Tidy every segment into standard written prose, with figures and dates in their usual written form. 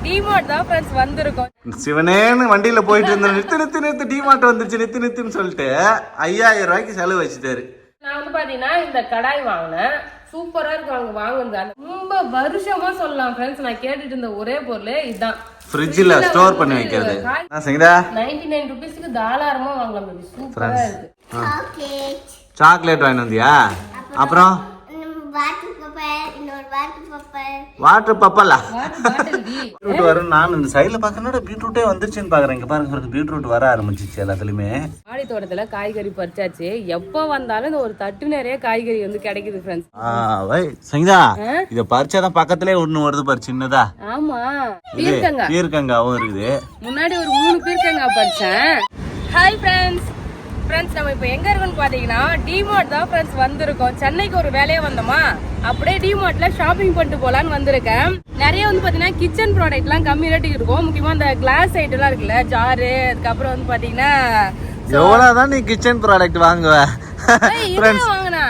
DMart தான் friends வந்திருக்கோம். சிவனேன்னு வண்டியில போயிட்டு இருந்த நிறுத்து டிமார்ட் வந்துருச்சு நிறுத்துன்னு சொல்லிட்டு 5000 ரூபாய்க்கு செலவு வச்சுட்டாரு. நான் வந்து பாத்தீங்கன்னா இந்த கடாய் வாங்கினேன். சூப்பரா இருக்கு அவங்க வாங்குனது. ரொம்ப வருஷமா சொல்லலாம் ஃப்ரெண்ட்ஸ். நான் கேட்டுட்டு இருந்த ஒரே பொருள் இதுதான். ஃப்ரிட்ஜ்ல ஸ்டோர் பண்ணி வைக்கிறது. நான் சங்கடா 99 ரூபீஸ்க்கு தாராளமா வாங்கலாம் பேபி. சூப்பரா இருக்கு. சாக்லேட் வாங்கி வந்தியா? அப்புறம் வாட்டர் பப்பலா பீட்ரூட் வரும். நான் இந்த சைடுல பாக்கறேன்னா பீட்ரூட்டே வந்துருச்சுன்னு பாக்குறேன். இங்க பாருங்க பீட்ரூட் வர ஆரம்பிச்சிச்சு எல்லாத்துலயுமே. மாடி தோட்டத்துல காய்கறி பறிச்சாச்சு. எப்ப வந்தாலும் இந்த ஒரு தட்டு நிறைய காய்கறி வந்து கிடைக்குது ஃப்ரெண்ட்ஸ். சங்கீதா இத பறிச்சாதான் பக்கத்துலயே ஒண்ணு வருது பாரு சின்னதா. ஆமா பீர்க்கங்காவும் இருக்குது. முன்னாடி ஒரு 3 பீர்க்கங்காய் பறிச்சேன். Hi friends. நம்ம இப்போ எங்க இருக்கோம்னு பாத்தீங்கன்னா டிமார்ட் தான் ஃப்ரெண்ட்ஸ் வந்திருக்கோம். சென்னைக்கு ஒரு வேலையா வந்தோமா, அப்படியே டிமார்ட்ல ஷாப்பிங் பண்ணிட்டு போலான்னு வந்திருக்கேன். நிறைய வந்து பாத்தீங்கன்னா கிச்சன் ப்ராடக்ட் எல்லாம் கம்மி ரேட்டுக்கு இருக்கும். முக்கியமா இந்த கிளாஸ் ஐட்டம் எல்லாம் இருக்குல்ல, ஜாரு, அதுக்கப்புறம் வந்து பாத்தீங்கன்னா எவ்வளவுதான் நீ கிச்சன் ப்ராடக்ட் வாங்குவ?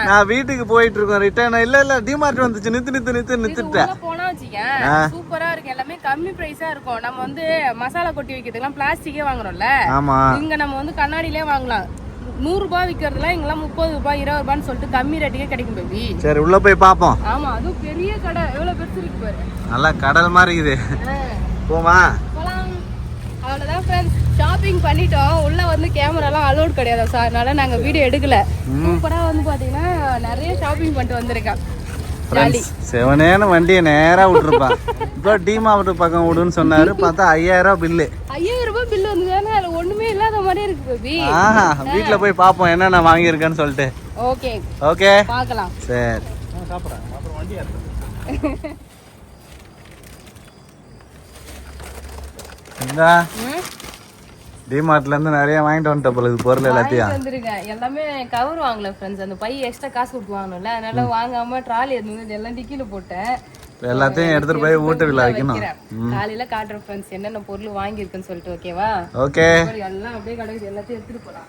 நான் வீட்டுக்கு போயிட்டு இருக்கோம் ரிட்டர்ன். இல்ல டிமார்ட் வந்துச்சு நிறுத்திட்டேன். போனா வச்சுக்க சூப்பரா இருக்கு. எல்லாமே கம்மி பிரைஸா இருக்கும். நம்ம வந்து மசாலா கொட்டி வைக்கிறதுலாம் பிளாஸ்டிக்கே வாங்குறோம்ல, இங்க நம்ம வந்து கண்ணாடியிலே வாங்கலாம். 100 ரூபாய் விக்கிறதுலாம் இங்கெல்லாம் 30 ரூபாய் 20 ரூபான்னு சொல்லிட்டு கம்மி ரேட்டுக்கே கிடைக்கும் பேபி. சரி உள்ள போய் பாப்போம். ஆமா, அதுவும் பெரிய கடை. எவ்வளவு பெருசு இருக்கு பாரு. நல்லா கடல் மாதிரி இருக்குது. போமா போலாம். அவ்வளவுதான் ஃப்ரெண்ட்ஸ், ஷாப்பிங் பண்ணிட்டோம். உள்ள வந்து கேமராலாம் அலோட் கிடையாது சார், அதனால நாங்க வீடியோ எடுக்கல. சூப்பரா வந்து பாத்தீங்கன்னா நிறைய ஷாப்பிங் பண்ணிட்டு வந்திருக்கேன். செவனேன்னு வண்டியை நேரா விட்டுருப்பா. இப்போ டிமார்ட் பக்கம் விடுன்னு சொன்னாரு. பார்த்தா 5000 ரூபாய் பில்லு. 5000 ரூபாய் பில்லு வந்து அதுல ஒண்ணுமே இல்லாத மாதிரியே இருக்கு பேபி. வீட்டுல போய் பாப்போம் என்னென்ன வாங்கியிருக்கேன்னு சொல்லிட்டு. ஓகே பார்க்கலாம். சரி இந்தா டிமார்ட்ல இருந்து நிறைய வாங்கிட்டு வந்துட்ட போல இது பொருள் எல்லாத்தையும் வந்திருக்கேன். எல்லாமே கவர் வாங்கல ஃப்ரெண்ட்ஸ். அந்த பை எக்ஸ்ட்ரா காசு கொடுத்து வாங்கணும்ல, அதனால வாங்காம ட்ராலி எடுத்து எல்லாம் டிக்கில போட்டேன். எல்லாத்தையும் எடுத்துட்டு போய் வீட்டுக்குள்ள வைக்கணும். காலையில காட்டுற ஃப்ரெண்ட்ஸ் என்னென்ன பொருள் வாங்கியிருக்குன்னு சொல்லிட்டு. ஓகேவா? ஓகே. எல்லாம் அப்படியே கடைக்கு எல்லாத்தையும் எடுத்துட்டு போலாம்.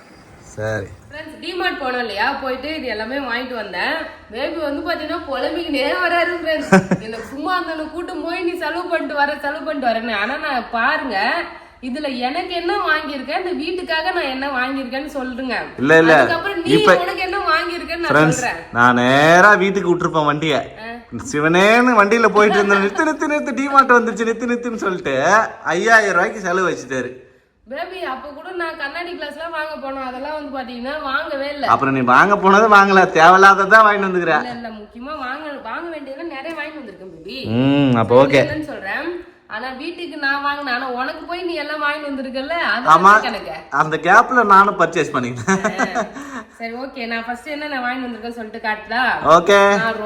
சரி ஃப்ரெண்ட்ஸ், டிமார்ட் போனோம் இல்லையா, போயிட்டு இது எல்லாமே வாங்கிட்டு வந்தேன். பேபி வந்து பாத்தீங்கன்னா புலம்பிக்கிட்டே வராரு ஃப்ரெண்ட்ஸ். இந்த சும்மா அந்த கூட்டம் போய் நீ செலவு பண்ணிட்டு வரேன்னு. ஆனா நான் பாருங்க, இதுல எனக்கு என்ன வாங்கியிருக்கேன், இந்த வீட்டுக்காக நான் என்ன வாங்கியிருக்கேன்னு சொல்லுங்க. இல்ல அதுக்கப்புறம் நீ உனக்கு என்ன வாங்கியிருக்கேன்னு நான் சொல்றேன். நான் நேரா வீட்டுக்கு விட்டுருப்பேன் வண்டிய. சிவனேன்னு வண்டியில போயிட்டு இருந்த நிறுத்து டிமார்ட் வந்துருச்சு நிறுத்துன்னு சொல்லிட்டு 5000 ரூபாய்க்கு செலவு வச்சுட்டாரு. பேபி அப்ப கூட நான் கண்ணாடி கிளாஸ் எல்லாம் வாங்க போனோம். அதெல்லாம் வந்து பாத்தீங்கன்னா வாங்கவே இல்ல. அப்புறம் நீ வாங்க போனது வாங்கல, தேவையில்லாததான் வாங்கிட்டு வந்துக்கிற. இல்ல முக்கியமா வாங்க வேண்டியதெல்லாம் நிறைய வாங்கிட்டு வந்திருக்கேன் பேபி. அப்ப ஓகே சொல்றேன். ஆனா வீட்டுக்கு நான் வாங்கினேன். ஆனா உனக்கு போய் நீ எல்லாம் வாங்கிட்டு வந்திருக்கல. ஆமா, அந்த கேப்ல நானும் பர்ச்சேஸ் பண்ணிட்டேன். சரி ஓகே, நான் ஃபர்ஸ்ட் என்ன நான் வாங்கிட்டு வந்திருக்கேன்னு சொல்லிட்டு காட்டுதா? ஓகே. நான்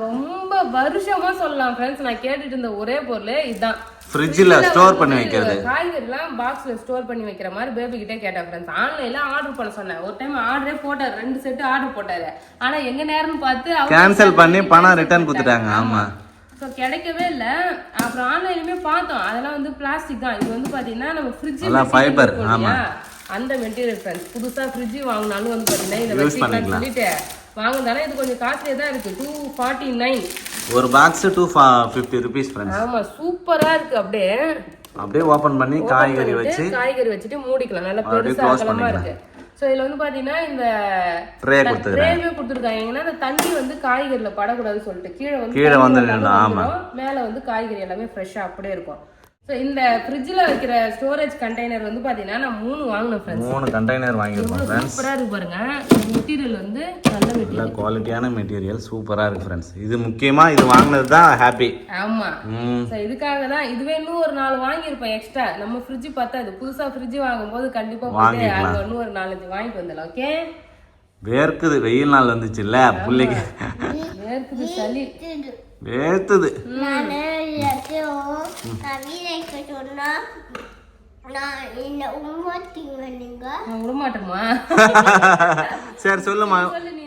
ரொம்ப வருஷமா சொல்லலாம் ஃப்ரெண்ட்ஸ். நான் கேட்டுட்டு இருந்த ஒரே பொருள் இதுதான். ஃப்ரிட்ஜ்ல ஸ்டோர் பண்ணி வைக்கிறது. காய்கறி எல்லாம் பாக்ஸ்ல ஸ்டோர் பண்ணி வைக்கிற மாதிரி பேபி கிட்ட கேட்டேன் ஃப்ரெண்ட்ஸ். ஆன்லைன்ல ஆர்டர் பண்ண சொன்னேன். ஒரு டைம் ஆர்டரே போட்டாரு, 2 செட் ஆர்டர் போட்டாரு. ஆனா எங்க நேரம்னு பார்த்து கேன்சல் பண்ணி பணம் ரிட்டர்ன் கொடுத்துட்டாங்க. ஆமா, ஸோ கிடைக்கவே இல்லை. அப்புறம் ஆன்லைனுமே பார்த்தோம், அதெல்லாம் வந்து பிளாஸ்டிக் தான். இது வந்து பாத்தீங்கன்னா நம்ம ஃப்ரிட்ஜ் ஃபைபர். ஆமா, அந்த மெட்டீரியல் ஃப்ரெண்ட்ஸ். புதுசா ஃப்ரிட்ஜ் வாங்கினாலும் வந்து பாத்தீங்கன்னா இதை வச்சுக்கலாம்னு சொல்லிட்டு வாங்குனாலும் இது கொஞ்சம் காஸ்ட்லியா தான் இருக்கு. 249 ஒரு பாக்ஸ் 250 ரூபீஸ் ஃப்ரெண்ட்ஸ். ஆமா, சூப்பரா இருக்கு. அப்படியே ஓபன் பண்ணி காய்கறி வச்சுட்டு மூடிக்கலாம். நல்லா பெருசா அகலமா இருக்கு. சோ இதுல வந்து பாத்தீங்கன்னா இந்த ட்ரேவே கொடுத்துருக்காங்க. இந்த தண்ணி வந்து காய்கறில படக்கூடாதுன்னு சொல்லிட்டு கீழே வந்து மேல வந்து காய்கறி எல்லாமே ஃப்ரெஷ்ஷா அப்படியே இருக்கும். சோ இந்த ஃப்ரிட்ஜ்ல வைக்கிற ஸ்டோரேஜ் கண்டெய்னர் வந்து பாத்தீங்கன்னா நான் 3 வாங்கினேன் ஃப்ரெண்ட்ஸ். 3 container வாங்கிருக்கோம் friends. சூப்பரா இருக்கு பாருங்க. மெட்டீரியல் வந்து நல்ல குவாலிட்டியான மெட்டீரியல், சூப்பரா இருக்கு ஃப்ரெண்ட்ஸ். இது முக்கியமா இது வாங்குனது தான் ஹாப்பி. ஆமா, சோ இதுக்காக தான். இதுவே இன்னும் ஒரு 4 வாங்கி இருப்பேன் எக்ஸ்ட்ரா. நம்ம ஃப்ரிட்ஜ் பார்த்தா புதுசா ஃப்ரிட்ஜ் வாங்கும்போது கண்டிப்பா போய் அங்க இன்னும் ஒரு 4-5 வாங்கிட்டு வந்துடலாம். ஓகே. வேர்க்குது, வெயில் நாள் வந்துச்சுல்ல, புள்ளைக்கு வேர்க்குது, சளி வேர்த்துது. விடமாட்டோமா? சரி சொல்லுமா,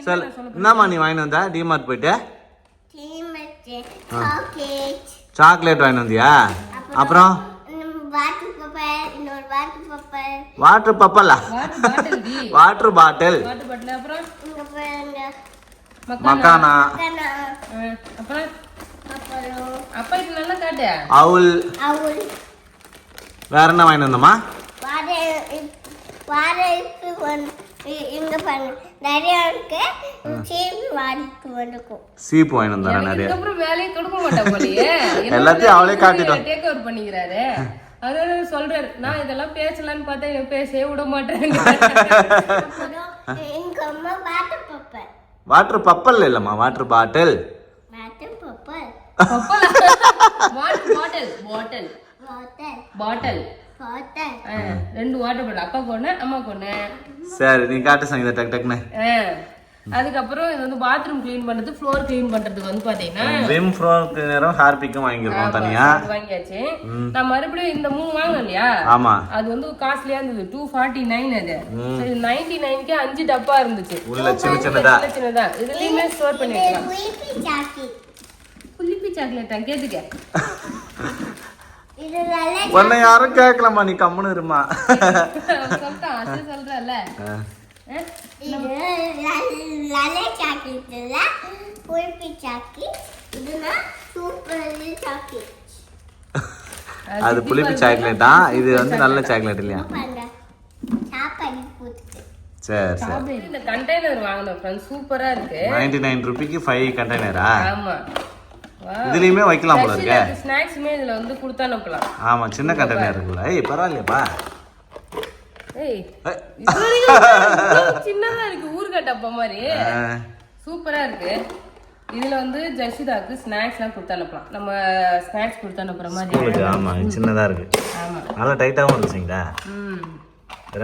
சொல்லு. என்னம்மா நீ வாங்கிட்டு வந்தா? டிமார்ட் போயிட்டு சாக்லேட் வாங்கிட்டு வந்தியா? அப்புறம் வாட்டர் பப்பலா வாட்டர் பாட்டில், மக்கானா, அப்புறம் அப்பா இது நல்லா காட்டு. அவுல். அவள் வேற என்ன வாங்கிட்டு வந்தோமா? வாழைக்கு இங்க பாருங்க நிறைய இருக்கு. சீப்பு வாழைக்கு வந்துக்கும். சீப்பு வாங்கிட்டு வந்தோம் நிறைய. இதுக்கப்புறம் வேலையை கொடுக்க மாட்டேன் போலயே. எல்லாத்தையும் அவளே காட்டிட்டோம். டேக் ஓவர் பண்ணிக்கிறாரு. அதனால சொல்றாரு நான் இதெல்லாம் பேசலான்னு பார்த்தா இவன் பேசவே விட மாட்டேன். அப்புறம் எங்க அம்மா வாட்டர் பப்பல். வாட்டர் பப்பல் இல்லம்மா, water bottle. Water bubble. Water bottle. Bottle water bottle water. 2 water bottle. அப்பா கொண்டு அம்மா கொண்டு. சரி நீ காட்டு சங்கீதா டக் டக்னு. அதுக்கப்புறம் இது வந்து பாத்ரூம் க்ளீன் பண்றது, ஃப்ளோர் க்ளீன் பண்றதுக்கு வந்து பாத்தீங்கன்னா விம் ஃப்ளோர் கிளீனரும் ஹார்பிக்கும் வாங்கிருக்கோம் தனியா. வாங்கியாச்சு. நான் மறுபடியும் இந்த 3 வாங்கணும் இல்லையா? ஆமா. அது வந்து காஸ்ட்லியா இருந்தது. 249 அது. சரி 99க்கு 5 டப்பா இருந்துச்சு. உள்ள சின்ன சின்னதா. சின்னதா. இதுலயுமே ஸ்டோர் பண்ணி வைக்கலாம். குயிப்பி சாக்கி. புளிப்பி சாக்லேட்டா கேட்டுக்க. இது நல்ல உன்னை யாரும் கேட்கலாமா, நீ கம்முன்னு இருமா. சொல்லிட்டான் அது சொல்றல. இது நல்ல சாக்லேட் இல்ல, குயிப்பி சாக்கி. இதுனா சூப்பர் சாக்கி. அது புளிப்பு சாக்லேட்டா, இது வந்து நல்ல சாக்லேட் இல்லையா? பாருங்க சாப்பாடு போட்டு. சரி சரி. இந்த கண்டெய்னர் வாங்கணும் ஃப்ரெண்ட்ஸ், சூப்பரா இருக்கு. 99 ரூபாய்க்கு 5 கண்டெய்னரா? ஆமா. இதுலயுமே வைக்கலாம் போல இருக்கு. ஸ்நாக்ஸ்மே இதுல வந்து கொடுத்து அனுப்பலாம். ஆமா சின்ன கண்டெய்னர் இருக்குல்ல. ஏய் பரவாயில்லையாப்பா. ஏய் இது சின்னதா இருக்கு, ஊர்கா டப்பா மாதிரி. சூப்பரா இருக்கு. இதுல வந்து ஜஷிதாக்கு ஸ்நாக்ஸ்லாம் கொடுத்து அனுப்பலாம். நம்ம ஸ்நாக்ஸ் கொடுத்து அனுப்புற மாதிரி. ஸ்கூலுக்கு ஆமா சின்னதா இருக்கு. ஆமா நல்லா டைட்டாவும் இருக்குங்களா?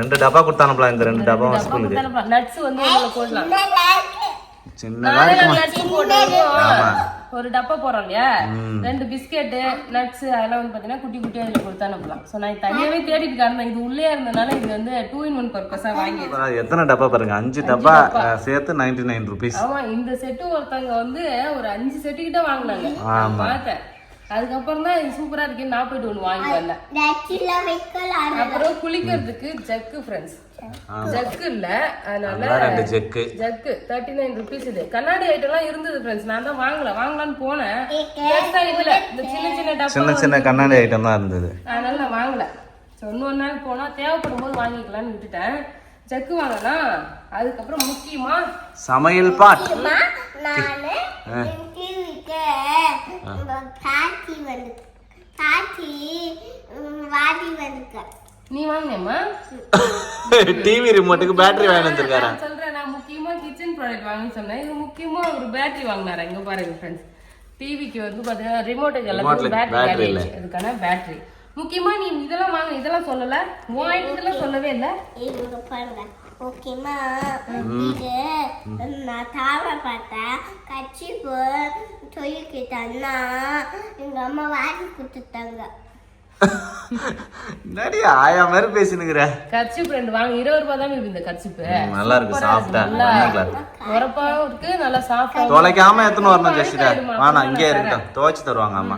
2 டப்பா கொடுத்து அனுப்பலாம். இந்த 2 டப்பாவும் ஸ்கூலுக்கு. கொடுத்து அனுப்பலாம். நட்ஸ் வந்து இதுல போடலாம். சின்னதா இருக்குமா? நட்ஸ் போடுறோம். ஆமா. ஒரு டப்பா போறோம் இல்லையா? 2 பிஸ்கெட், நட்ஸ் அதெல்லாம் வந்து பாத்தீங்கன்னா குட்டி குட்டியா இதுல கொடுத்து அனுப்பலாம். சோ நான் தனியாவே தேடிட்டு இருந்தேன். இது உள்ளே இருந்தனால இது வந்து 2 in 1 பர்பஸா வாங்கிட்டேன். எத்தனை டப்பா பாருங்க, 5 டப்பா சேர்த்து 99 ரூபீஸ். ஆமா இந்த செட்டு ஒருத்தவங்க வந்து ஒரு 5 செட்டு கிட்ட வாங்கினாங்க. பார்த்தேன். அதுக்கப்புறம் தான் இது சூப்பரா இருக்குன்னு நான் போயிட்டு ஒன்று வாங்கி வந்தேன். அப்புறம் குளிக்கிறதுக்கு ஜக்கு ஃப்ரெண்ட்ஸ். ஜக்கு இல்ல, அதனால 2 ஜக்கு 39 ரூபீஸ். இது கண்ணாடி ஐட்டம்லாம் இருந்தது ஃப்ரெண்ட்ஸ். நான் தான் வாங்கலாம்னு போனேன். இல்ல இந்த சின்ன சின்ன கண்ணாடி ஐட்டம் தான் இருந்தது. அதனால நான் வாங்கல. இன்னொரு நாள் போனா தேவைப்படும் போது வாங்கிக்கலாம்னு விட்டுட்டேன். ஜக்கு வாங்கலாம். அதுக்கப்புறம் முக்கியமா சமையல் பாட். நீ வாங்கினேம்மா? டிவி ரிமோட்டுக்கு பேட்டரி வாங்கி வந்திருக்காரா? சொல்றேன் நான் முக்கியமா கிச்சன் ப்ராடக்ட் வாங்கன்னு சொன்னேன். இது முக்கியமா ஒரு பேட்டரி வாங்கினாரா. இங்க பாருங்க ஃப்ரெண்ட்ஸ், டிவிக்கு வந்து பாத்தீங்கன்னா ரிமோட்டுக்கு எல்லாத்துக்கும் பேட்டரி இல்லை. அதுக்கான பேட்டரி முக்கியமா. நீ இதெல்லாம் வாங்க, இதெல்லாம் சொல்லல. இதெல்லாம் சொல்லவே இல்லை. ஓகேமா, இது நான் தாவ பார்த்தேன். கட்சிப்பு சொல்லிக்கிட்டேன்னா எங்க அம்மா வாங்கி கொடுத்துட்டாங்க. நிறைய ஆயா மாதிரி பேசினுக்குற. கர்ச்சிப் 2 வாங்க. 20 ரூபாய் தான் இந்த கர்ச்சிப்பு. நல்லா இருக்கு, சாஃப்டா உரப்பாவும் இருக்கு, நல்லா சாஃப்டா. தொலைக்காம எத்தனை வரணும் ஜெசிகா? வாணா இங்கே இருக்கட்டும், துவைச்சு தருவாங்க அம்மா.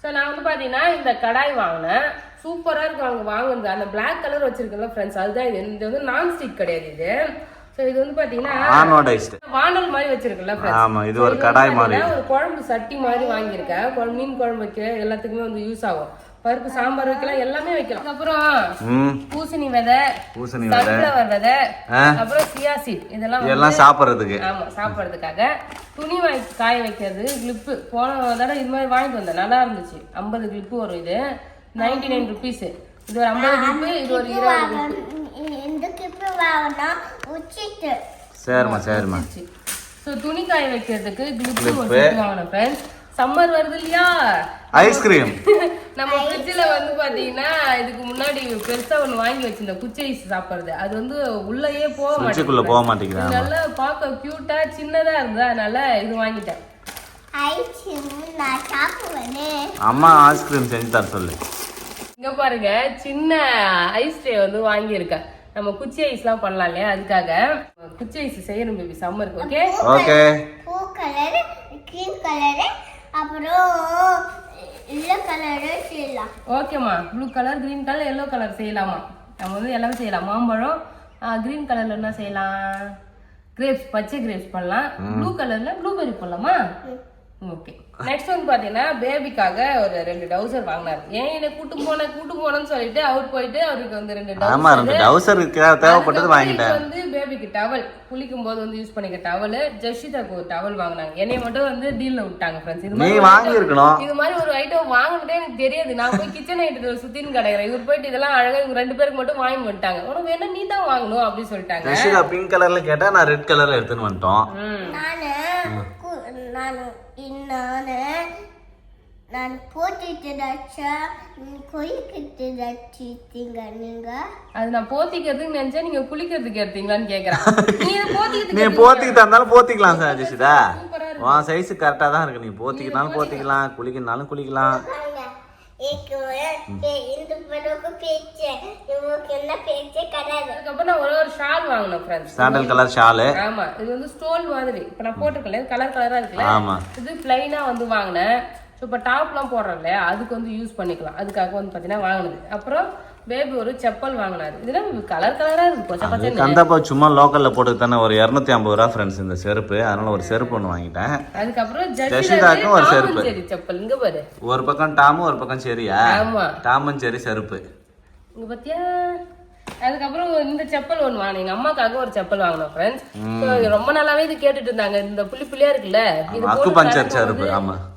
ஸோ நான் வந்து பாத்தீங்கன்னா இந்த கடாய் வாங்கினேன். சூப்பரா இருக்கு. அவங்க வாங்குறது அந்த பிளாக் கலர் வச்சிருக்கல ஃப்ரெண்ட்ஸ், அதுதான் இது. இது வந்து நான் ஸ்டிக் கிடையாது இது. சோ இது வந்து பாத்தீங்கன்னா ஆனோடைஸ்ட் வானல் மாதிரி வச்சிருக்கல ஃப்ரெண்ட்ஸ். ஆமா, இது ஒரு கடாய் மாதிரி. ஒரு குழம்பு சட்டி மாதிரி வாங்கியிருக்கேன். மீன் குழம்பு வைக்க எல்லாத்துக்குமே வந்து யூஸ் ஆகும். பருப்பு சாம்பார் வைக்கலாம், எல்லாமே வைக்கலாம். அப்புறம் பூசணி விதை, சன்ஃப்ளவர் விதை, அப்புறம் சியா சீட், இதெல்லாம் சாப்பிடுறதுக்கு. ஆமா சாப்பிடுறதுக்காக. துணி காய வைக்கிறது, கிளிப்பு. போன தடவை இது மாதிரி வாங்கிட்டு வந்தேன், நல்லா இருந்துச்சு. 50 கிளிப்பு வரும். இது 99 ரூபீஸ். இது ஒரு 50 கிளிப்பு, இது ஒரு 20 கிளிப்பு. சரிம்மா. ஸோ துணி காய வைக்கிறதுக்கு கிளிப்பு ஒரு செட் வாங்கணும் ஃப்ரெண்ட்ஸ். சம்மர் வருது இல்லையா? ஐஸ்கிரீம் நம்ம ஃப்ரிட்ஜில் வந்து பாத்தீங்கன்னா இதுக்கு முன்னாடி பெருசா ஒண்ணு வாங்கி வச்சிருந்தோம், குச்சி ஐஸ் சாப்பிடுறது. அது வந்து உள்ளேயே போக மாட்டேங்குது. நல்லா பார்க்க கியூட்டா சின்னதா இருந்தது, அதனால இது வாங்கிட்டேன். அம்மா ஐஸ்கிரீம் செஞ்சு தர சொல்லு. இங்க பாருங்க, சின்ன ஐஸ் ட்ரே வந்து வாங்கியிருக்கேன். நம்ம குச்சி ஐஸ்லாம் பண்ணலாம் இல்லையா, அதுக்காக குச்சி ஐஸ் செய்யணும் பேபி சம்மருக்கு. Okay okay. Blue colour, green colour, அப்புறம் எல்லோ கலர் செய்யலாம். ஓகேம்மா, blue colour, green colour, yellow colour செய்யலாமா? நம்ம வந்து எல்லாமே செய்யலாம். மாம்பழம், கிரீன் கலர்ல என்ன செய்யலாம்? கிரேப்ஸ், பச்சை கிரேப்ஸ் பண்ணலாம். ப்ளூ கலர்ல ப்ளூபெர்ரி பண்ணலாமா? ஓகே நெக்ஸ்ட் வந்து பாத்தீங்கன்னா பேபிக்காக ஒரு 2 டவுசர் வாங்கினாரு. ஏன் என்ன கூட்டு போனேன்னு சொல்லிட்டு அவர் போயிட்டு அவருக்கு வந்து 2 ஆமா 2 டவுசர் தேவைப்பட்டது வாங்கிட்டேன். வந்து பேபிக்கு டவல் குளிக்கும் போது வந்து யூஸ் பண்ணிக்க டவல், ஜெஷிதாக்கு ஒரு டவல் வாங்கினாங்க. என்னைய மட்டும் வந்து டீல்ல விட்டாங்க ஃப்ரெண்ட்ஸ். இது மாதிரி வாங்கி இருக்கணும். இது மாதிரி ஒரு ஐட்டம் வாங்கினதே எனக்கு தெரியாது. நான் போய் கிச்சன் ஐட்டத்துல சுத்தின்னு கிடக்குறேன். இவர் போயிட்டு இதெல்லாம் அழகா இவங்க 2 பேருக்கு மட்டும் வாங்கி வந்துட்டாங்க. உனக்கு வேணா நீ தான் வாங்கணும் அப்படின்னு சொல்லிட்டாங்க. ஜெஷிதா பிங்க் கலர்ல கேட்டா நான் ரெட் கலர்ல எடுத்துன்னு வந்துட்டோம். நான் போத்திட்டு குளிக்கிட்டு நீங்க அது நான் போத்திக்கிறதுக்கு நினைச்சா நீங்க குளிக்கிறதுக்கு எடுத்தீங்களான்னு கேக்குறேன். நீ போத்திக்கிட்டு இருந்தாலும் போத்திக்கலாம் சார் ஜெஷிதா. உன் சைஸ் கரெக்டா தான் இருக்கு. நீ போத்திக்கினாலும் போத்திக்கலாம், குளிக்கனாலும் குளிக்கலாம். அதுக்கப்புறம் நான் ஒரு ஷால் வாங்கினேன் ஃப்ரெண்ட்ஸ். Sandal colour Shalu. ஆமா இது வந்து ஸ்டோன் மாதிரி. இப்ப நான் போட்டிருக்கேன் கலர் கலரா இருக்குல்ல. ஆமா இது பிளைனா வந்து வாங்கினேன். இப்போ டாப்லாம் போடுறோம் இல்லையா அதுக்கு வந்து யூஸ் பண்ணிக்கலாம். அதுக்காக வந்து பார்த்தீங்கன்னா வாங்கினது. அப்புறம் பேபி ஒரு செப்பல் வாங்கினாரு. இதெல்லாம் கலர் கலரா இருக்கு. கந்தப்பா சும்மா லோக்கல்ல போட்டு தானே ஒரு 250 ரூபா ஃப்ரெண்ட்ஸ் இந்த செருப்பு. அதனால ஒரு செருப்பு ஒன்று வாங்கிட்டேன். அதுக்கப்புறம் ஜெஷிதாக்கும் ஒரு செருப்பு. செப்பல் இங்க பாரு. ஒரு பக்கம் டாமும் ஒரு பக்கம் செரியா. ஆமா டாமும் செரி செருப்பு இங்க பாத்தியா. அதுக்கப்புறம் இந்த செப்பல் ஒன்று வாங்கினேன். எங்க அம்மாக்காக ஒரு செப்பல் வாங்கினோம் ஃப்ரெண்ட்ஸ். ரொம்ப நாளாவே இது கேட்டுட்டு இருந்தாங்க. இந்த புள்ளியா இருக்குல்ல இது போட்டு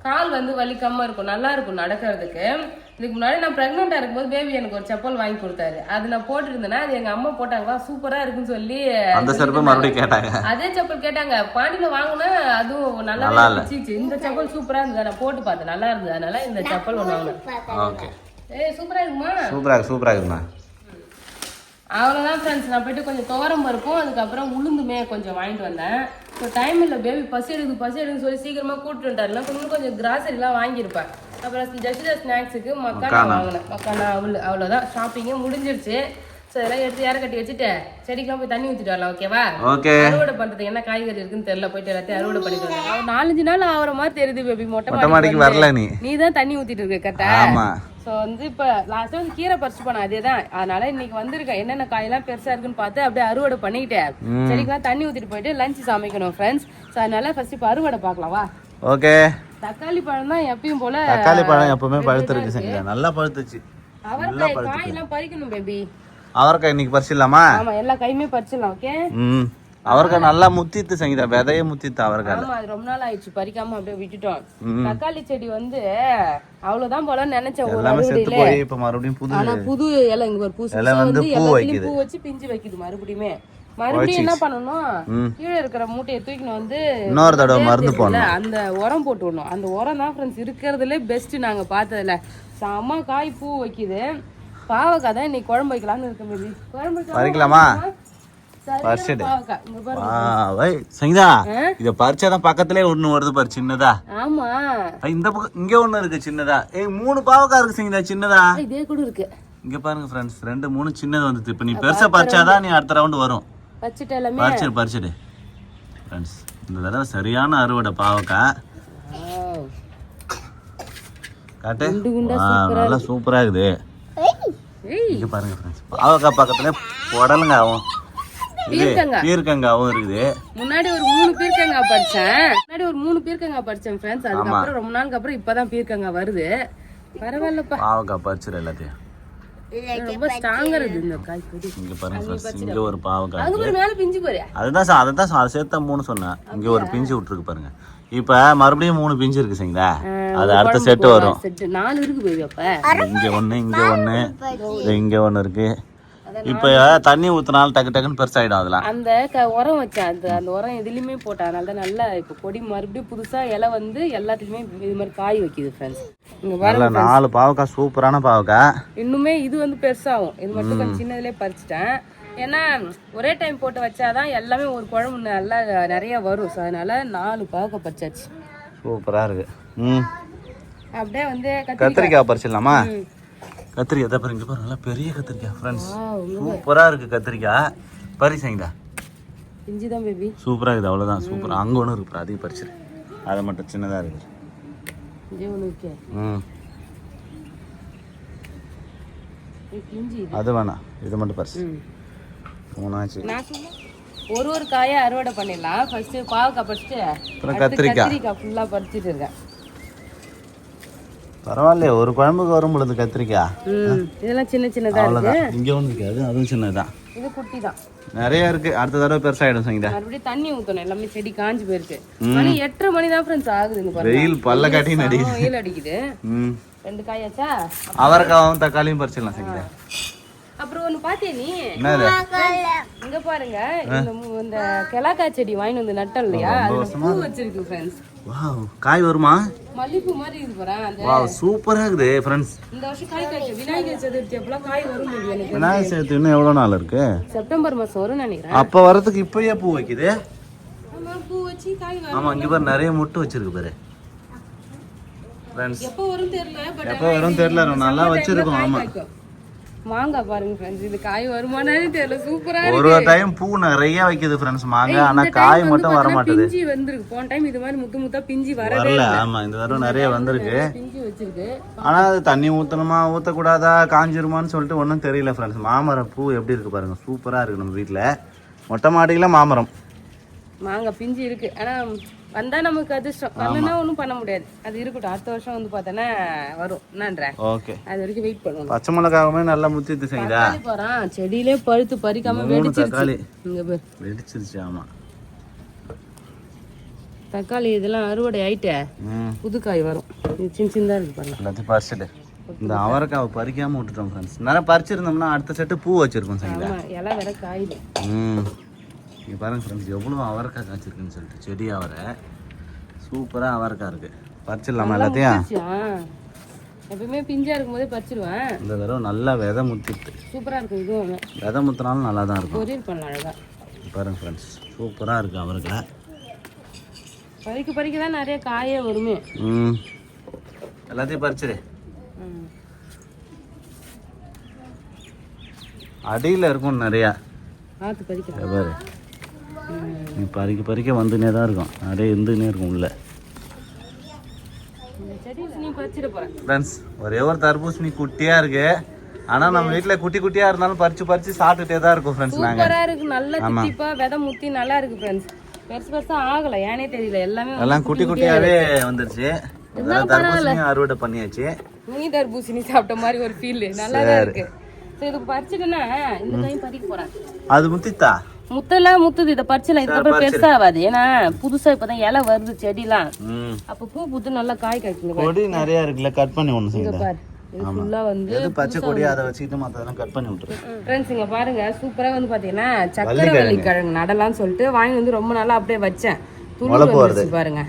கால் வந்து வலிக்காம இருக்கும், நல்லா இருக்கும் நடக்கிறதுக்கு. இதுக்கு முன்னாடி நான் பிரெக்னெண்டா இருக்கும்போது பேபி எனக்கு ஒரு செப்பல் வாங்கி கொடுத்தாரு. அது நான் போட்டு இருந்தேன்னா அது எங்க அம்மா போட்டாங்களா சூப்பரா இருக்குன்னு சொல்லி அந்த செருப்பு மறுபடியும் கேட்டாங்க. அதே செப்பல் கேட்டாங்க. பாண்டியில வாங்கினா அதுவும் நல்லா இருந்துச்சு. இந்த செப்பல் சூப்பரா இருந்தது. நான் போட்டு பார்த்தேன் நல்லா இருந்தது. அதனால இந்த செப்பல் ஒன்று வாங்கினேன். சூப்பரா இருக்குமா? சூப்பரா இருக்குமா? அவ்வளோதான் ஃப்ரெண்ட்ஸ். நான் போயிட்டு கொஞ்சம் துவரம் பருப்பும் அதுக்கப்புறம் உளுந்துமே கொஞ்சம் வாங்கிட்டு வந்தேன். இப்போ டைம் இல்லை பேபி பசி எடுக்குன்னு சொல்லி சீக்கிரமாக கூப்பிட்டு வந்துட்டாருல. கொஞ்சம் கிராசரிலாம் வாங்கியிருப்பேன். அப்புறம் ஜெஷிதா ஸ்நாக்ஸுக்கு மக்கானா வாங்கினேன். மக்கானா அவ்வளோதான் ஷாப்பிங்கே முடிஞ்சிருச்சு. ஸோ இதெல்லாம் எடுத்து யாரை கட்டி வச்சுட்டு செடிக்கெல்லாம் போய் தண்ணி ஊற்றிட்டு வரலாம். ஓகேவா? அறுவடை பண்ணுறதுக்கு என்ன காய்கறி இருக்குன்னு தெரியல. போயிட்டு எல்லாத்தையும் அறுவடை பண்ணிட்டு வரலாம். 4-5 நாள் ஆகிற மாதிரி தெரியுது பேபி. மொட்டை மாடிக்கு வரல. நீ தான் தண்ணி ஊற்றிட்டு இருக்க கரெக்டா? ஸோ வந்து இப்போ லாஸ்ட்டாக வந்து கீரை பறிச்சு போனேன். அதே தான். அதனால இன்னைக்கு வந்திருக்கேன். என்னென்ன காயெல்லாம் பெருசா இருக்குன்னு பார்த்து அப்படியே அறுவடை பண்ணிக்கிட்டேன். செடிக்கெல்லாம் தண்ணி ஊற்றிட்டு போயிட்டு லஞ்ச் சமைக்கணும் ஃப்ரெண்ட்ஸ். ஸோ அதனால ஃபர்ஸ்ட் இப்போ அறுவடை பார்க்கலாம் வா. ஓகே. தக்காளி பழம் தான் எப்பயும் போல. தக்காளி பழம் எப்பவுமே பழுத்துருக்கு. நல்லா பழுத்துச்சு. அவரைக்காய் காயெல்லாம் பறிக்கணும் பேபி. அவரைக்காய் இன்னைக்கு பறிச்சிடலாமா? ஆமா எல்லா காயுமே பறிச்சிடலாம். ஓகே. அவரைக்காய் நல்லா முத்திட்டு சங்கீதா. விதைய முத்திட்டு அவரைக்காய். ஆமா அது ரொம்ப நாள் ஆயிடுச்சு பறிக்காம அப்படியே விட்டுட்டோம். தக்காளி செடி வந்து அவ்வளவுதான் போல நினைச்சேன். எல்லாமே செத்து போய் இப்ப மறுபடியும் புது இலை இங்க ஒரு புதுசா வந்து பூ வச்சு பிஞ்சு வைக்குது. மறுபடியும் என்ன பண்ணணும், கீழே இருக்கிற மூட்டையை தூக்கின்னு வந்து இன்னொரு தடவை மருந்து போடணும். அந்த உரம் போட்டு விடணும். அந்த உரம் தான் ஃப்ரெண்ட்ஸ் இருக்கிறதுல பெஸ்ட் நாங்க பார்த்ததுல. செம்ம காய் பூ வைக்குது. பாவக்காய் தான் இன்னைக்கு குழம்பு வைக்கலாம்னு இருக்கு. மேபி குழம்பு பறிக்கலாமா? சங்கீதா இத பறிச்சாதான் பக்கத்திலே ஒண்ணு வருது பாரு சின்னதா. ஆமா இந்த பக்கம் இங்க ஒண்ணு இருக்கு சின்னதா. 3 பாவக்காய் இருக்கு சங்கீதா சின்னதா. இதே கூட இருக்கு. இங்க பாருங்க ஃப்ரெண்ட்ஸ் 2-3 சின்னது வந்து. இப்ப நீ பெருசா பறிச்சாதான் நீ அடுத்த ரவுண்ட் வரும். பறிச்சிடு ஃப்ரெண்ட்ஸ். இந்த தடவை சரியான அறுவடை பாவக்காய். காட்டு நல்லா சூப்பரா இருக்குது. இங்க பாருங்க ஃப்ரெண்ட்ஸ் பாவக்காய் பக்கத்துல புடலங்காவும் பீர்க்கங்காவும் இருக்குது. முன்னாடி ஒரு 3 பீர்க்கங்காய் பறிச்சேன் ஃப்ரெண்ட்ஸ். அதுக்கப்புறம் ரொம்ப நாளுக்கு அப்புறம் இப்பதான் பீர்க்கங்காய் வருது. பரவாயில்லப்பா. பாவக்காய் பறிச்சிரு எல்லாத்தையும். ரொம்ப ஸ்ட்ராங்கா இருக்கு இந்த காய். இங்க பாருங்க ஃப்ரெண்ட்ஸ் இங்க ஒரு பாவக்காய். அங்க ஒரு மேல பிஞ்சு போறியா? அதுதான் சேர்த்தா 3 சொன்னேன். இங்க ஒரு பிஞ்சு விட்டுருக்கு பாருங்க. இப்ப மறுபடியும் 3 பிஞ்சு இருக்கு சரிங்களா. அது அடுத்த செட் வரும். 4 இருக்கு பேபி. அப்ப இங்க ஒண்ணு இங்க ஒண்ணு இருக்கு. இப்ப தண்ணி ஊத்தினாலும் டக்கு டக்குன்னு பெருசாயிடும். அதெல்லாம் அந்த உரம் வச்சேன். அந்த உரம் எதுலயுமே போட்டா அதனால நல்லா இப்ப கொடி மறுபடியும் புதுசா இலை வந்து எல்லாத்துக்குமே இது மாதிரி காய் வைக்குது ஃப்ரெண்ட்ஸ். இங்க பாருங்க 4 பாவக்காய் சூப்பரான பாவக்காய். இன்னுமே இது வந்து பெருசாகும். இது மட்டும் கொஞ்சம் சின்னதுலயே பறிச்சிட்டேன். ஏன்னா ஒரே டைம் போட்டு வச்சாதான் எல்லாமே ஒரு குழம்பு நல்லா நிறைய வரும். ஸோ அதனால 4 பாவக்காய் பறிச்சாச்சு. சூப்பரா இருக்கு. அப்படியே வந்து கத்திரிக்காய் பறிச்சிடலாமா? கத்திரிக்காய் பாருங்க பாருங்க நல்லா பெரிய கத்திரிக்காய் ஃப்ரெண்ட்ஸ். சூப்பரா இருக்கு கத்திரிக்காய். பறிச்சீங்களா? இஞ்சி தான் பேபி. சூப்பரா இருக்குது. அவ்வளவுதான் சூப்பரா. அங்க ஒன்று இருக்கு அதையும் பறிச்சிரு. அதை மட்டும் சின்னதா இருக்கு. அது வேணாம் இது மட்டும் பறிச்சு 3 ஆச்சு. ஒரு காயை அறுவடை பண்ணிடலாம். ஃபர்ஸ்ட் பாவக்காய் பறிச்சுட்டு அப்புறம் கத்திரிக்காய் ஃபுல்லா பறிச்சுட்டு இருக்கேன். பரவாயில்லையே, ஒரு குழம்புக்கு வரும் பொழுது கத்திரிக்காய். இதெல்லாம் சின்ன சின்னதா இருக்கு. இங்க ஒண்ணு இருக்காது, அதுவும் சின்னதுதான். இது குட்டி தான். நிறைய இருக்கு. அடுத்த தடவை பெருசாயிடும் சங்கீதா. மறுபடியும் தண்ணி ஊத்தணும். எல்லாமே செடி காஞ்சு போயிருக்கு. மணி 8:30 மணி தான் ஃப்ரெண்ட்ஸ் ஆகுதுங்க பாருங்க. வெயில் பல்ல காட்டி நடிக்குது. வெயில் அடிக்குது. 2 காயாச்சா? அவரைக்காவும் தக்காளியும் பறிச்சிடலாம் சங்கீதா. அப்புறம் ஒண்ணு பாத்தியா நீ? என்னது? இங்க பாருங்க, இந்த கிளாக்காய் செடி வாங்கி வந்து நட்டோம் இல்லையா, அதுல பூ வச்சிருக்கு ஃப்ரெண்ட்ஸ். வாவ், காய் வருமா? மல்லிப்பூ மாதிரி இது பாரு. அந்த வாவ், சூப்பரா இருக்குது ஃப்ரெண்ட்ஸ். இந்த வருஷம் காய் காய்க்கு விநாயகர் சதுர்த்தி அப்பலாம் காய் வரும் முடியும் எனக்கு. விநாயகர் சதுர்த்தி இன்னும் எவ்வளவு நாள் இருக்கு? செப்டம்பர் மாசம் வரும் நினைக்கிறேன். அப்ப வரதுக்கு இப்பயே பூ வைக்குது. ஆமா, பூ வச்சு காய் வரும். ஆமா, இங்க பாரு நிறைய முட்டு வச்சிருக்கு பாரு ஃப்ரெண்ட்ஸ். எப்போ வரும் தெரியல, பட் எப்ப வரும் தெரியல, நல்லா வச்சிருக்கோம். ஆமா, மாங்காய் பாருங்க ஃப்ரெண்ட்ஸ், இது காய் வருமானே தெரியல. சூப்பரா ஒரு டைம் பூ நிறைய வைக்குது ஃப்ரெண்ட்ஸ் மாங்காய், ஆனா காய் மட்டும் வர மாட்டேது. பிஞ்சி வந்திருக்கு. போன டைம் இது மாதிரி முத்து முத்தா பிஞ்சி வரவே வரல. ஆமா, இந்த தடவை நிறைய வந்திருக்கு. பிஞ்சி வச்சிருக்கு. ஆனா அது தண்ணி ஊத்தணுமா ஊத்தக்கூடாதா காஞ்சிருமான்னு சொல்லிட்டு ஒன்றும் தெரியல ஃப்ரெண்ட்ஸ். மாமரம் பூ எப்படி இருக்கு பாருங்க, சூப்பரா இருக்கு. நம்ம வீட்டுல மொட்டை மாடியில மாமரம் மாங்காய் பிஞ்சு இருக்கு. ஆனா வந்தா நமக்கு அதிர்ஷ்டம், வரலன்னா ஒன்றும் பண்ண முடியாது. அது இருக்கட்டும், அடுத்த வருஷம் வந்து பார்த்தோன்னா வரும். என்னன்ற ஓகே, அது வரைக்கும் வெயிட் பண்ணுவோம். பச்சை மிளகாவுமே நல்லா முத்திட்டு செய்யுதா? போறான் செடியிலே பழுத்து பறிக்காம தக்காளி இங்க பேர் வெடிச்சிருச்சு. ஆமா, தக்காளி இதெல்லாம் அறுவடை ஆயிட்ட புது காய் வரும். இது சின்ன சின்னதா இருக்கு பாருங்க. எல்லாத்தையும் பறிச்சுட்டு இந்த அவரைக்காவை பறிக்காம விட்டுட்டோம் ஃப்ரெண்ட்ஸ். நிறைய பறிச்சிருந்தோம்னா அடுத்த செட்டு பூ வச்சிருக்கோம் செய்யுதா? இலை வேற காயுது. இங்கே பாருங்க ஃப்ரெண்ட்ஸ், எவ்வளோ அவரைக்காய் காய்ச்சிருக்குன்னு சொல்லிட்டு. செடி அவரை சூப்பராக அவரைக்காய் இருக்கு. பறிச்சிடலாமா எல்லாத்தையும்? எப்பவுமே பிஞ்சா இருக்கும் போதே பறிச்சிருவேன். இந்த தடவை நல்லா விதை முத்திட்டு சூப்பரா இருக்கும். இதுவும் விதை முத்தினாலும் நல்லா தான் இருக்கும். பொரியல் பண்ணலாம் அழகா. பாருங்க ஃப்ரெண்ட்ஸ், சூப்பராக இருக்கு அவரைக்காய். பறிக்க தான் நிறைய காயே வருமே. எல்லாத்தையும் பறிச்சிடு. அடியில் இருக்கும் நிறையா. பார்த்து பறிக்கிறேன் பாரு, நீ பறிக்க வந்துனே தான் இருக்கும். நிறைய இருந்துனே இருக்கும் உள்ள. ஃப்ரெண்ட்ஸ், ஒரே ஒரு தர்பூசணி குட்டியா இருக்கு. ஆனா நம்ம வீட்டுல குட்டி குட்டியா இருந்தாலும் பறிச்சு சாப்பிட்டுட்டே தான் இருக்கும் ஃப்ரெண்ட்ஸ். நாங்க சூப்பரா இருக்கு. நல்ல தித்திப்பா விதை முத்தி நல்லா இருக்கு ஃப்ரெண்ட்ஸ். பெருசா ஆகல, ஏனே தெரியல. எல்லாம் குட்டி குட்டியாவே வந்துருச்சு. தர்பூசணி அறுவடை பண்ணியாச்சு. நீ தர்பூசணி சாப்பிட்ட மாதிரி ஒரு ஃபீல் நல்லா தான் இருக்கு. இது பறிச்சுட்டேன்னா இந்த டைம் பறிக்க போறேன். அது முத்தித்தா? முத்தெல்லாம் முத்துது. இதை பறிச்சலாம், இதுக்கப்புறம் பெருசா ஆகாது. ஏன்னா புதுசா இப்பதான் இலை வருது செடிலாம். அப்ப பூ பூத்து நல்லா காய் காய்க்குங்க. கொடி நிறைய இருக்குல்ல, கட் பண்ணி ஒண்ணு செய்யுங்க பாரு. இது ஃபுல்லா வந்து எது பச்சை கொடியை அதை வச்சுட்டு மத்ததெல்லாம் கட் பண்ணி விட்டுரு. ஃப்ரெண்ட்ஸ், இங்க பாருங்க, சூப்பரா வந்து பாத்தீங்கன்னா சக்கரவள்ளி கிழங்கு நடலாம்னு சொல்லிட்டு வாங்கி வந்து ரொம்ப நாளா அப்படியே வச்சேன். துணி வந்துச்சு பாருங்க.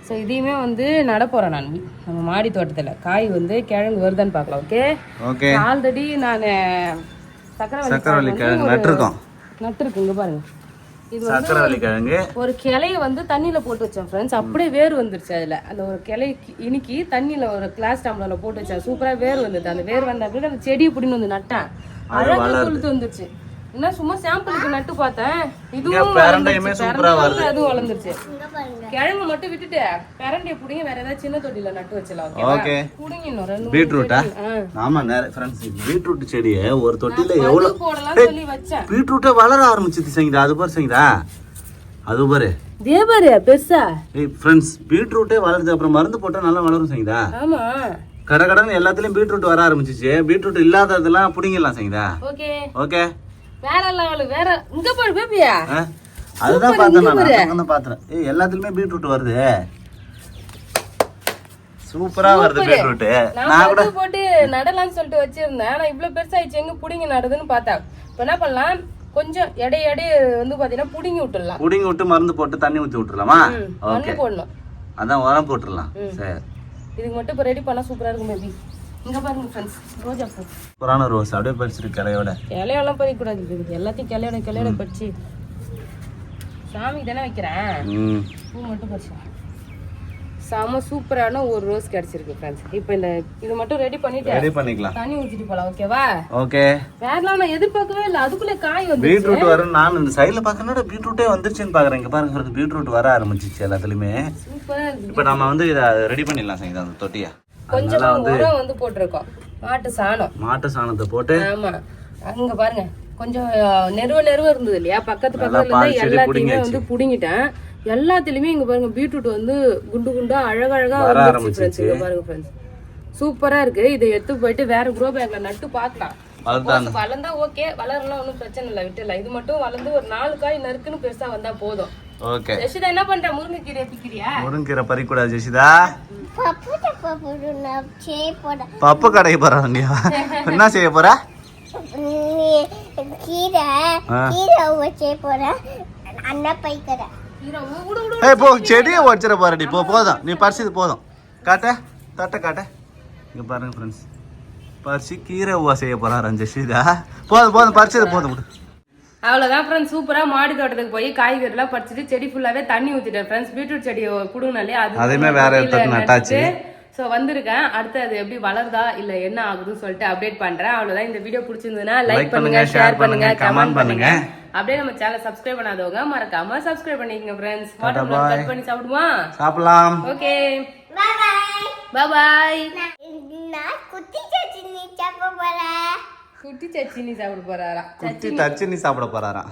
ஸோ இதையுமே வந்து நட போறேன் நான் நம்ம மாடி தோட்டத்துல. காய் வந்து கிழங்கு வருதான்னு பார்க்கலாம். Okay okay. ஆல்ரெடி நான் சக்கரவள்ளி கிழங்கு நட்டுருக்கு. இங்க பாருங்க, இது சக்கரவள்ளி கிழங்கு ஒரு கிளைய வந்து தண்ணியில போட்டு வச்சேன் ஃப்ரெண்ட்ஸ். அப்படியே வேர் வந்துருச்சு. அதுல அந்த ஒரு கிளை இன்னைக்கு தண்ணியில ஒரு கிளாஸ் டம்ளர்ல போட்டு வச்சேன். சூப்பரா வேர் வந்தது. அந்த வேர் வந்த பிறகு அந்த செடியை பிடின்னு வந்து நட்டேன். அழகா கொளுத்து வந்துருச்சு. என்ன சும்மா சாம்பிளுக்கு நட்டு பார்த்தேன். இதுவும் அதுவும் வளர்ந்துருச்சு. கிழங்கு மட்டும் விட்டுட்டு பிரண்டையை புடிங்க வேற ஏதாவது சின்ன தொட்டில நட்டு வச்சலாம். ஓகே, புடிங்க இன்னும் 2 பீட்ரூட்டா? ஆமா ஃப்ரெண்ட்ஸ், பீட்ரூட் செடியை ஒரு தொட்டில எவ்வளவு போடலாம் சொல்லி வச்சேன். பீட்ரூட்டை வளர ஆரம்பிச்சிட்டு செய்யுதா? அது பாரு செய்யுதா? அது பாரு தேவரே பெருசா. ஃப்ரெண்ட்ஸ், பீட்ரூட்டே வளருது. அப்புறம் மருந்து போட்டா நல்லா வளரும் செய்யுதா? ஆமா, கடகடன்னு எல்லாத்துலயும் பீட்ரூட் வர ஆரம்பிச்சிச்சு. பீட்ரூட் இல்லாததெல்லாம் புடிங்கலாம் செய்யுதா? Okay okay. வேற லெவல். வேற இங்க பாரு பேபியா. அதுதான் பார்த்தேன் நான் பாத்துறேன். எல்லாத்துலயுமே பீட்ரூட் வருது. சூப்பரா வருது பீட்ரூட். நான் கூட போட்டு நடலாம்னு சொல்லிட்டு வச்சிருந்தேன். ஆனா இவ்வளவு பெருசாயிடுச்சு. எங்க புடிங்கி நடுதுன்னு பார்த்தேன். இப்ப என்ன பண்ணலாம், கொஞ்சம் எடை வந்து பாத்தீங்கன்னா புடிங்கி விட்டுடலாம். புடிங்கி விட்டு மருந்து போட்டு தண்ணி ஊத்தி விட்டுறலாமா? மண்ணு போடணும். அதான் உரம் போட்டுடலாம். சரி, இதுக்கு மட்டும் இப்ப ரெடி பண்ணா சூப்பரா இருக்கும் பேபி. இங்க பாருங்க ஃப்ரெண்ட்ஸ், ரோஜா பூ. புராண ரோஸ் அப்படியே பறிச்சிட்டு கிளையோட. கிளையெல்லாம் பறிக்க கூடாது. எல்லாத்தையும் கிளையோட பறிச்சு சாமி தானே வைக்கிறேன். பூ மட்டும் பறிச்சேன். செம சூப்பரான ஒரு ரோஸ் கிடைச்சிருக்கு ஃப்ரெண்ட்ஸ். இப்போ இது மட்டும் ரெடி பண்ணிக்கலாம். தண்ணி ஊத்திட்டு போலாம். ஓகேவா? ஓகே. வேறலாம் நான் எதிர்பார்க்கவே இல்லை. அதுக்குள்ளே காய் வந்து பீட்ரூட் வரும். நான் இந்த சைடுல பாக்கறேன் பீட்ரூட்டே வந்துருச்சுன்னு பாக்குறேன். இங்க பாருங்க, பீட்ரூட் வர ஆரம்பிச்சிச்சு எல்லாத்துலயுமே. சூப்பரா இருக்கு. இப்போ நாம வந்து இத ரெடி பண்ணிடலாம் செய்யுதா? அந்த தொட்டியா கொஞ்சம் உரம் வந்து போட்டுருக்கோம். மாட்டு சாணத்தை போட்டு. ஆமா, அங்க பாருங்க கொஞ்சம் நெருவ இருந்தது இல்லையா, பக்கத்துல இருந்தா எல்லாத்தையுமே வந்து புடுங்கிட்டேன். எல்லாத்துலயுமே இங்க பாருங்க பீட்ரூட் வந்து குண்டு குண்டா அழகழகா வந்துருச்சு ஃப்ரெண்ட்ஸ். இங்க பாருங்க ஃப்ரெண்ட்ஸ், சூப்பரா இருக்கு. இதை எடுத்து போயிட்டு வேற க்ரோ பேக்ல நட்டு பார்க்கலாம். வளர்ந்தா ஓகே, வளரலாம் ஒன்றும் பிரச்சனை இல்லை, விட்டுலாம். இது மட்டும் வளர்ந்து ஒரு 4 காய் நறுக்குன்னு பெருசா வந்தா போதும். ஓகே ஜெஷிதா என்ன பண்ற? முருங்கைக்கீரை பிக்கிறியா? முருங்கீரை பறிக்க கூடாது ஜெஷிதா. பப்பு கடைக்கு போறாங்க. என்ன செய்ய போற? கீரை வச்சே போறேன். அண்ணா பைக்கரை போ, செடியை உடச்சிட போறடி. போதும், நீ பறிச்சது போதும். காட்ட தட்ட காட்ட. இங்க பாருங்க ஃப்ரெண்ட்ஸ், பறிச்சு கீரை ஊவா செய்ய போறாரு ஜெஷிதா. போதும் பறிச்சது போதும். அவ்வளவுதான் ஃப்ரெண்ட்ஸ், சூப்பரா மாடி தோட்டத்துக்கு போய் காய்கறி எல்லாம் பறிச்சுட்டு செடி ஃபுல்லாவே தண்ணி ஊத்திட்டேன் ஃப்ரெண்ட்ஸ். பீட்ரூட் செடி புடுங்கினாலே அதுமே வேற இடத்துல நட்டாச்சு. ஸோ வந்திருக்கேன். அடுத்து அது எப்படி வளருதா இல்ல என்ன ஆகுதுன்னு சொல்லிட்டு அப்டேட் பண்றேன். அவ்வளவுதான். இந்த வீடியோ பிடிச்சிருந்ததுன்னா லைக் பண்ணுங்க, ஷேர் பண்ணுங்க, கமெண்ட் பண்ணுங்க. அப்படியே நம்ம சேனல் சப்ஸ்கிரைப் பண்ணாதவங்க மறக்காம சப்ஸ்கிரைப் பண்ணிக்கங்க ஃப்ரெண்ட்ஸ். வாட்டர்மெலன் கட் பண்ணி சாப்பிடுமா? சாப்பிடலாம். Okay, bye bye bye. நான் குட்டி சட்னி சாப்பிட போறேன். குட்டி சட்னி சாப்பிட போறாரா? குட்டி தச்சினி சாப்பிட போறாராம்.